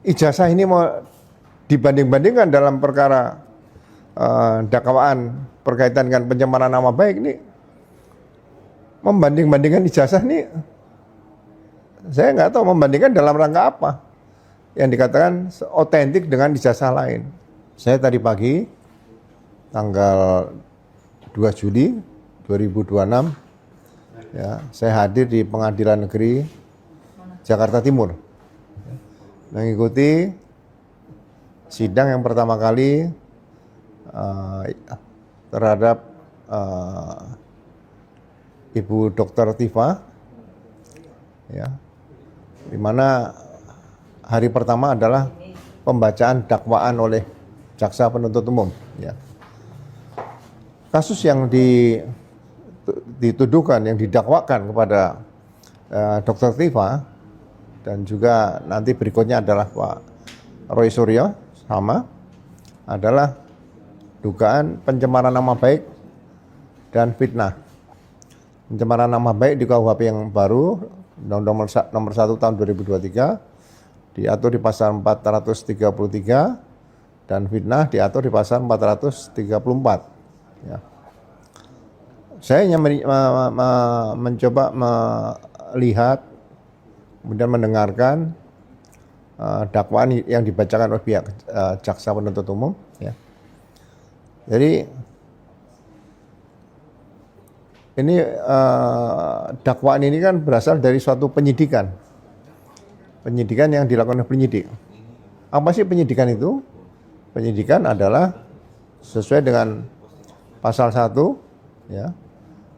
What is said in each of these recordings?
ijazah ini mau dibanding-bandingkan dalam perkara dakwaan berkaitan dengan pencemaran nama baik ini, membanding-bandingkan ijazah ini, saya nggak tahu membandingkan dalam rangka apa yang dikatakan otentik dengan ijazah lain. Saya tadi pagi tanggal 2 Juli 2026 ya, saya hadir di Pengadilan Negeri Jakarta Timur mengikuti sidang yang pertama kali terhadap Ibu Dr. Tifa ya, di mana hari pertama adalah pembacaan dakwaan oleh jaksa penuntut umum ya. Kasus yang dituduhkan, yang didakwakan kepada Dr. Tifa dan juga nanti berikutnya adalah Pak Roy Suryo sama, adalah dugaan pencemaran nama baik dan fitnah. Pencemaran nama baik di KUHP yang baru nomor 1 tahun 2023 diatur di pasal 433 dan fitnah diatur di pasal 434 ya. Saya hanya mencoba melihat kemudian mendengarkan dakwaan yang dibacakan oleh pihak jaksa penuntut umum ya. Jadi ini dakwaan ini kan berasal dari suatu penyidikan yang dilakukan oleh penyidik. Apa sih penyidikan itu? Penyidikan adalah sesuai dengan pasal 1 ya,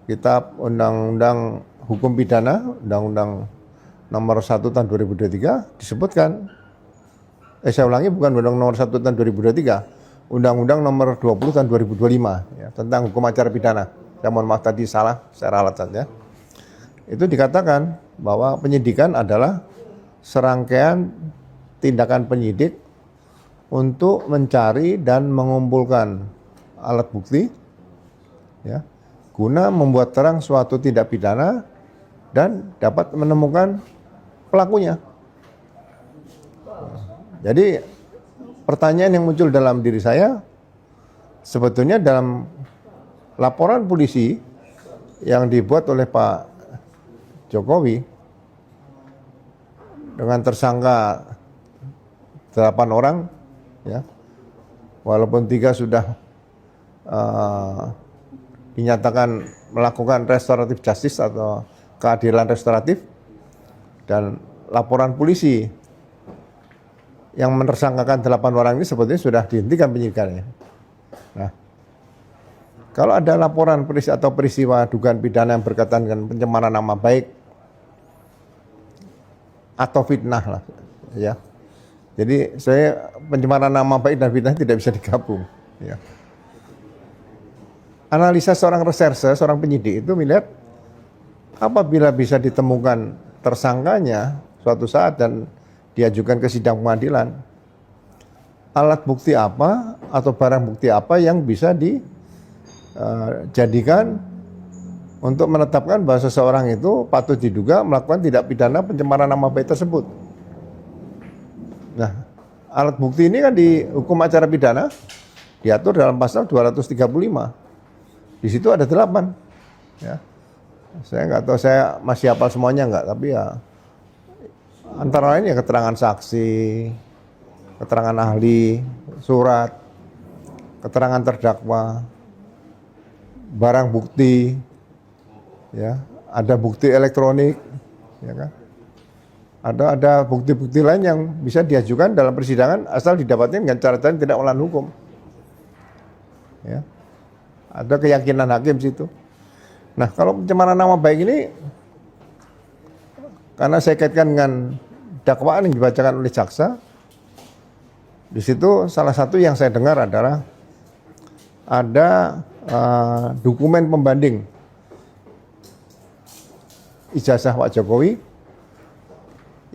Kitab Undang-Undang Hukum Pidana, Undang-Undang nomor 1 tahun 2023 disebutkan, saya ulangi, bukan Undang nomor 1 tahun 2023, Undang-Undang nomor 20 tahun 2025 ya, tentang hukum acara pidana. Saya mohon maaf tadi salah secara alat saja. Itu dikatakan bahwa penyidikan adalah serangkaian tindakan penyidik untuk mencari dan mengumpulkan alat bukti ya, guna membuat terang suatu tindak pidana dan dapat menemukan pelakunya. Jadi pertanyaan yang muncul dalam diri saya, sebetulnya dalam laporan polisi yang dibuat oleh Pak Jokowi dengan tersangka 8 orang ya, walaupun 3 sudah dinyatakan melakukan restoratif justice atau keadilan restoratif, dan laporan polisi yang menersangkakan 8 orang ini sebetulnya sudah dihentikan penyidikannya. Nah, kalau ada laporan atau peristiwa dugaan pidana yang berkaitan dengan pencemaran nama baik atau fitnah lah ya. Jadi saya pencemaran nama baik dan fitnah tidak bisa digabung ya. Analisa seorang reserse, seorang penyidik itu melihat apabila bisa ditemukan tersangkanya suatu saat dan diajukan ke sidang pengadilan, alat bukti apa atau barang bukti apa yang bisa dijadikan untuk menetapkan bahwa seseorang itu patut diduga melakukan tindak pidana pencemaran nama baik tersebut. Nah, alat bukti ini kan di hukum acara pidana diatur dalam pasal 235. Di situ ada 8 ya. Saya nggak tahu, saya masih hafal semuanya nggak, tapi ya antara lain ya keterangan saksi, keterangan ahli, surat, keterangan terdakwa, barang bukti, ya, ada bukti elektronik, ya kan? Ada bukti-bukti lain yang bisa diajukan dalam persidangan asal didapatkan dengan cara-cara yang tidak melawan hukum. Ya. Ada keyakinan hakim situ. Nah, kalau pencemaran nama baik ini, karena saya kaitkan dengan dakwaan yang dibacakan oleh jaksa, di situ salah satu yang saya dengar adalah ada dokumen pembanding ijazah Pak Jokowi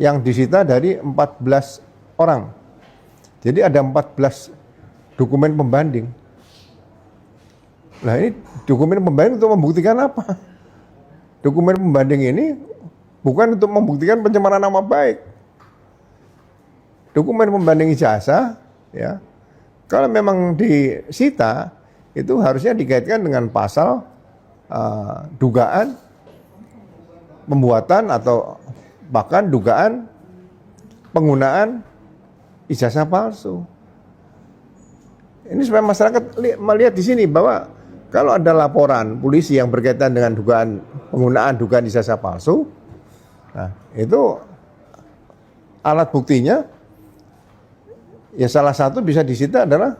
yang disita dari 14 orang. Jadi ada 14 dokumen pembanding. Nah, ini dokumen pembanding untuk membuktikan apa? Dokumen pembanding ini bukan untuk membuktikan pencemaran nama baik. dokumen pembanding ijazah, ya, kalau memang disita, itu harusnya dikaitkan dengan pasal dugaan pembuatan atau bahkan dugaan penggunaan ijazah palsu. Ini supaya masyarakat melihat di sini bahwa kalau ada laporan polisi yang berkaitan dengan dugaan ijazah palsu, nah itu alat buktinya ya salah satu bisa disita adalah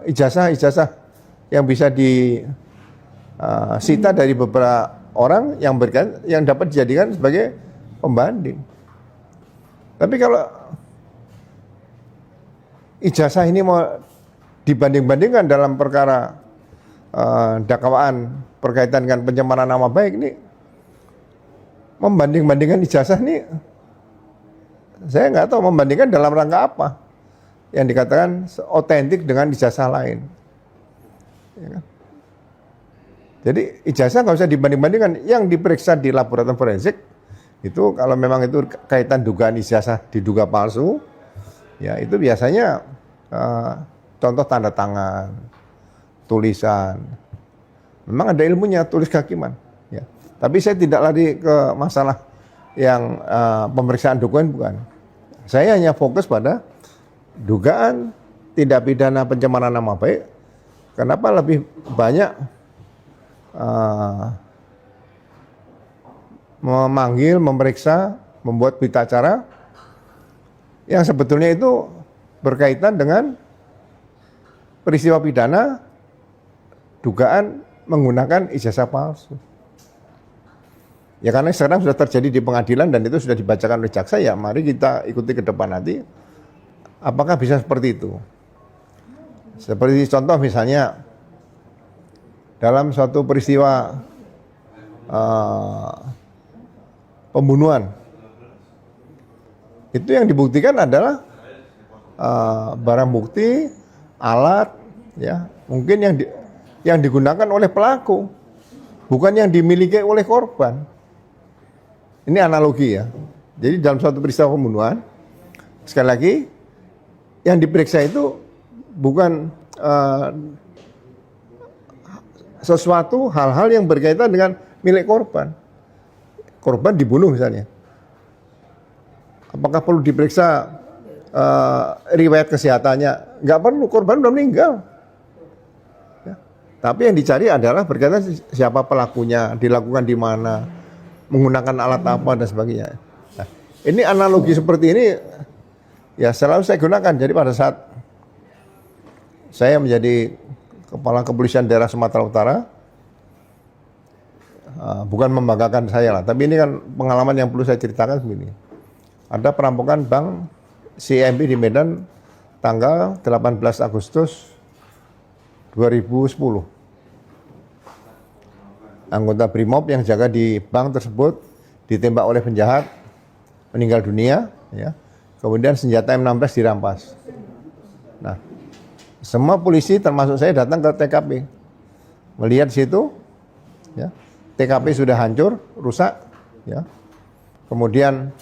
ijazah-ijazah yang bisa disita dari beberapa orang yang dapat dijadikan sebagai pembanding. Tapi kalau ijazah ini mau dibanding-bandingkan dalam perkara dakwaan berkaitan dengan pencemaran nama baik, ini membanding-bandingkan ijazah ini saya nggak tahu membandingkan dalam rangka apa yang dikatakan otentik dengan ijazah lain, ya kan? Jadi ijazah nggak usah dibanding-bandingkan. Yang diperiksa di laboratorium forensik itu kalau memang itu kaitan dugaan ijazah diduga palsu, ya itu biasanya contoh tanda tangan, tulisan. Memang ada ilmunya tulis kehakiman. Ya. Tapi saya tidak lari ke masalah yang pemeriksaan dokumen, bukan. Saya hanya fokus pada dugaan tindak pidana pencemaran nama baik. Kenapa lebih banyak memanggil, memeriksa, membuat berita acara yang sebetulnya itu berkaitan dengan peristiwa pidana dugaan menggunakan ijazah palsu. Ya karena sekarang sudah terjadi di pengadilan dan itu sudah dibacakan oleh jaksa, ya mari kita ikuti ke depan nanti apakah bisa seperti itu. Seperti contoh misalnya dalam suatu peristiwa pembunuhan, itu yang dibuktikan adalah barang bukti, alat, ya mungkin yang digunakan oleh pelaku, bukan yang dimiliki oleh korban. Ini analogi ya. Jadi dalam suatu peristiwa pembunuhan, sekali lagi yang diperiksa itu bukan sesuatu hal-hal yang berkaitan dengan milik korban. Korban dibunuh misalnya. Apakah perlu diperiksa riwayat kesehatannya? Nggak perlu, korban udah meninggal. Ya. Tapi yang dicari adalah berkaitan siapa pelakunya, dilakukan di mana, menggunakan alat apa dan sebagainya. Nah, ini analogi seperti ini ya selalu saya gunakan. Jadi pada saat saya menjadi Kepala Kepolisian Daerah Sumatera Utara, bukan membanggakan saya lah, tapi ini kan pengalaman yang perlu saya ceritakan begini. Ada perampokan bank CIMB di Medan tanggal 18 Agustus 2010. Anggota Brimob yang jaga di bank tersebut ditembak oleh penjahat, meninggal dunia, ya. Kemudian senjata M16 dirampas. Nah, semua polisi termasuk saya datang ke TKP, melihat situ, ya, TKP sudah hancur, rusak, ya. Kemudian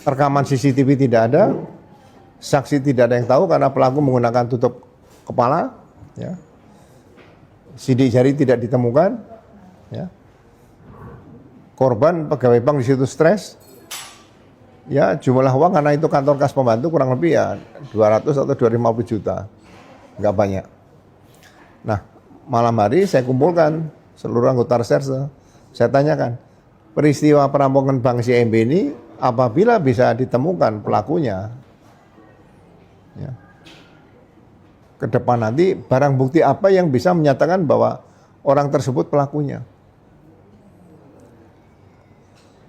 rekaman CCTV tidak ada, saksi tidak ada yang tahu karena pelaku menggunakan tutup kepala, ya. Sidik jari tidak ditemukan, ya. Korban pegawai bank di situ stres, ya jumlah uang karena itu kantor kas pembantu kurang lebih ya 200 atau 250 juta, nggak banyak. Nah malam hari saya kumpulkan seluruh anggota reserse, saya tanyakan peristiwa perampokan bank CIMB ini apabila bisa ditemukan pelakunya, ya, ke depan nanti barang bukti apa yang bisa menyatakan bahwa orang tersebut pelakunya.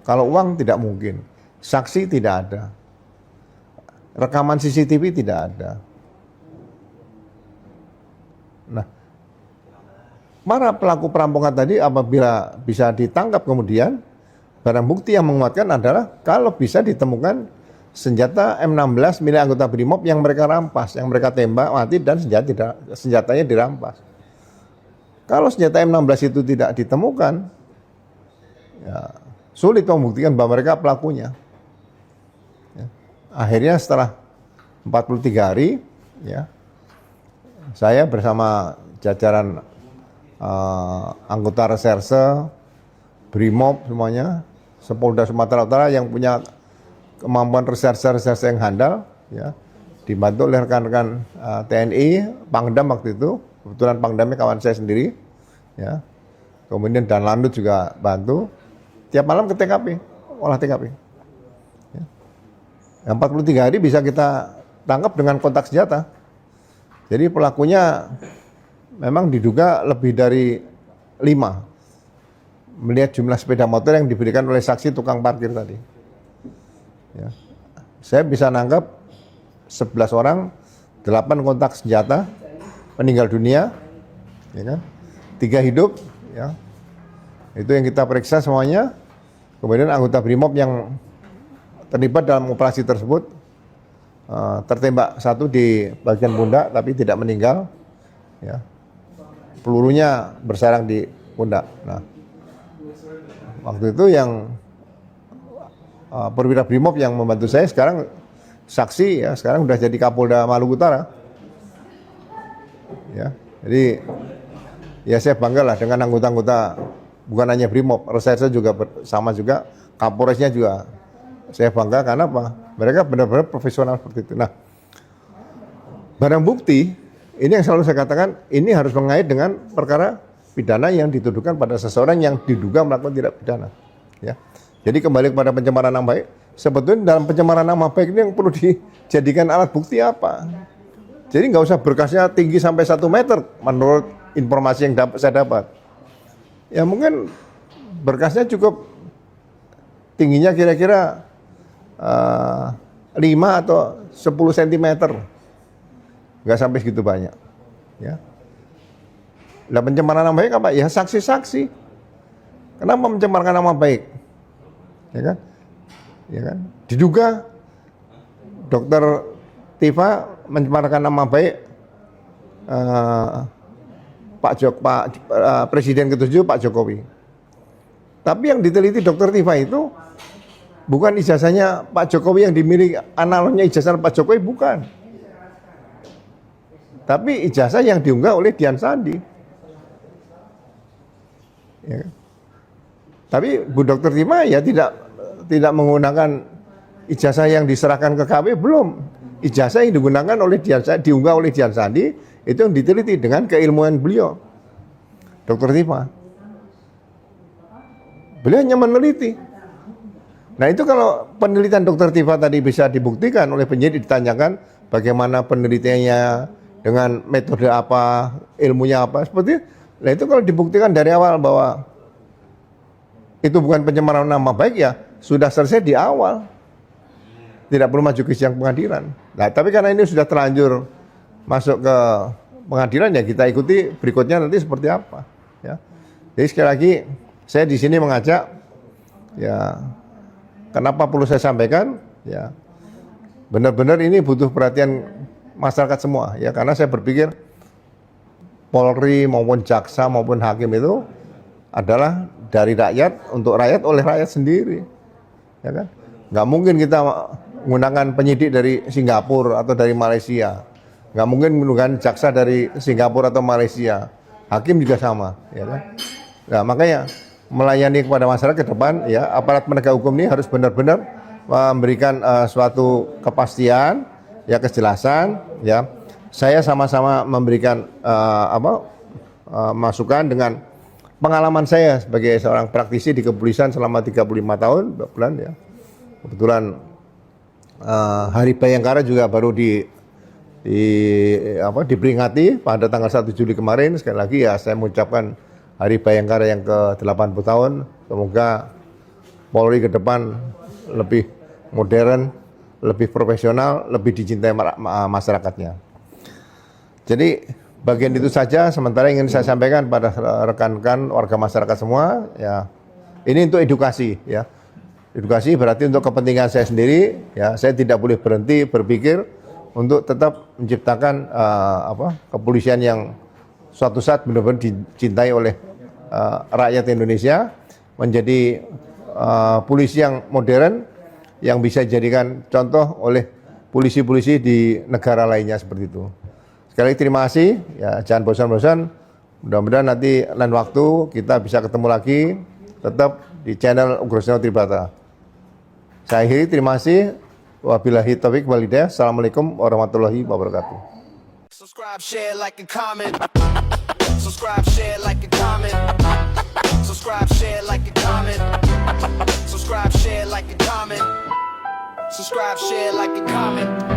Kalau uang tidak mungkin, saksi tidak ada, rekaman CCTV tidak ada. Nah, para pelaku perampokan tadi apabila bisa ditangkap kemudian, barang bukti yang menguatkan adalah kalau bisa ditemukan senjata M16 milik anggota Brimob yang mereka rampas, yang mereka tembak mati dan senjatanya dirampas. Kalau senjata M16 itu tidak ditemukan, ya sulit membuktikan bahwa mereka pelakunya. Ya. Akhirnya setelah 43 hari, ya, saya bersama jajaran anggota reserse, Brimob semuanya, Sepolda Sumatera Utara yang punya kemampuan reserse yang handal, ya, dibantu oleh rekan-rekan TNI, Pangdam waktu itu, kebetulan Pangdamnya kawan saya sendiri, ya, kemudian dan Lanut juga bantu, tiap malam ke TKP, olah TKP. Ya. 43 hari bisa kita tangkap dengan kontak senjata. Jadi pelakunya memang diduga lebih dari 5. Melihat jumlah sepeda motor yang diberikan oleh saksi tukang parkir tadi. Ya. Saya bisa nangkap 11 orang, 8 kontak senjata, meninggal dunia, ya kan? 3 hidup, ya. Itu yang kita periksa semuanya. Kemudian anggota Brimob yang terlibat dalam operasi tersebut tertembak 1 di bagian pundak tapi tidak meninggal, ya. Pelurunya bersarang di pundak. Nah, waktu itu yang perwira Brimob yang membantu saya sekarang saksi, ya, sekarang udah jadi Kapolda Maluku Utara. Ya, jadi ya saya bangga lah dengan anggota-anggota, bukan hanya Brimob, reserse juga sama juga, Kapolresnya juga saya bangga karena apa? Mereka benar-benar profesional seperti itu. Nah, barang bukti ini yang selalu saya katakan, ini harus mengait dengan perkara pidana yang dituduhkan pada seseorang yang diduga melakukan tindak pidana. Ya. Jadi kembali kepada pencemaran nama baik, sebetulnya dalam pencemaran nama baik ini yang perlu dijadikan alat bukti apa? Jadi nggak usah berkasnya tinggi sampai 1 meter menurut informasi yang saya dapat. Ya mungkin berkasnya cukup tingginya kira-kira 5 atau 10 cm. Nggak sampai segitu banyak. Ya. Lah pencemaran nama baik apa? Ya saksi-saksi. Kenapa mencemarkan nama baik? Ya kan? Ya kan? Diduga Dokter Tifa mencemarkan nama baik Presiden ke-7 Pak Jokowi. Tapi yang diteliti Dokter Tifa itu bukan ijazahnya Pak Jokowi yang dimiliki, analognya ijazah Pak Jokowi, bukan. Tapi ijazah yang diunggah oleh Dian Sandi. Ya. Tapi Bu Dokter Tima ya tidak menggunakan ijazah yang diserahkan ke KW, belum. Ijazah yang digunakan oleh diunggah oleh Dian Sandi itu yang diteliti dengan keilmuan beliau, Dokter Tima. Beliau hanya meneliti. Nah itu kalau penelitian Dokter Tima tadi bisa dibuktikan oleh penyidik, ditanyakan bagaimana penelitiannya, dengan metode apa, ilmunya apa, seperti itu. Nah itu kalau dibuktikan dari awal bahwa itu bukan pencemaran nama baik, ya sudah selesai di awal. Tidak perlu maju ke sidang pengadilan. Nah tapi karena ini sudah terlanjur masuk ke pengadilan, ya kita ikuti berikutnya nanti seperti apa. Ya. Jadi sekali lagi saya di sini mengajak, ya kenapa perlu saya sampaikan, ya benar-benar ini butuh perhatian masyarakat semua, ya karena saya berpikir Polri maupun jaksa maupun hakim itu adalah dari rakyat, untuk rakyat, oleh rakyat sendiri, ya kan? Nggak mungkin kita menggunakan penyidik dari Singapura atau dari Malaysia, nggak mungkin menggunakan jaksa dari Singapura atau Malaysia, hakim juga sama, ya kan? Nah makanya melayani kepada masyarakat ke depan, ya aparat penegak hukum ini harus benar-benar memberikan suatu kepastian, ya kejelasan, ya. Saya sama-sama memberikan masukan dengan pengalaman saya sebagai seorang praktisi di kepolisian selama 35 tahun, bulan, ya. Kebetulan Hari Bayangkara juga baru diperingati pada tanggal 1 Juli kemarin. Sekali lagi ya saya mengucapkan Hari Bayangkara yang ke-80 tahun. Semoga Polri ke depan lebih modern, lebih profesional, lebih dicintai masyarakatnya. Jadi bagian itu saja sementara ingin saya sampaikan pada rekan-rekan warga masyarakat semua, ya. Ini untuk edukasi, ya. Edukasi berarti untuk kepentingan saya sendiri, ya. Saya tidak boleh berhenti berpikir untuk tetap menciptakan kepolisian yang suatu saat benar-benar dicintai oleh rakyat Indonesia, menjadi polisi yang modern, yang bisa dijadikan contoh oleh polisi-polisi di negara lainnya seperti itu. Sekali lagi terima kasih, ya jangan bosan-bosan. Mudah-mudahan nanti lain waktu kita bisa ketemu lagi, tetap di channel Ugroseno Tribata. Saya akhiri, terima kasih. Wabillahi taufiq wal hidayah. Assalamualaikum warahmatullahi wabarakatuh. Subscribe, share, like, and comment. Subscribe, share, like, and comment. Subscribe, share, like, and comment. Subscribe, share, like, and comment. Subscribe, share, like, and comment.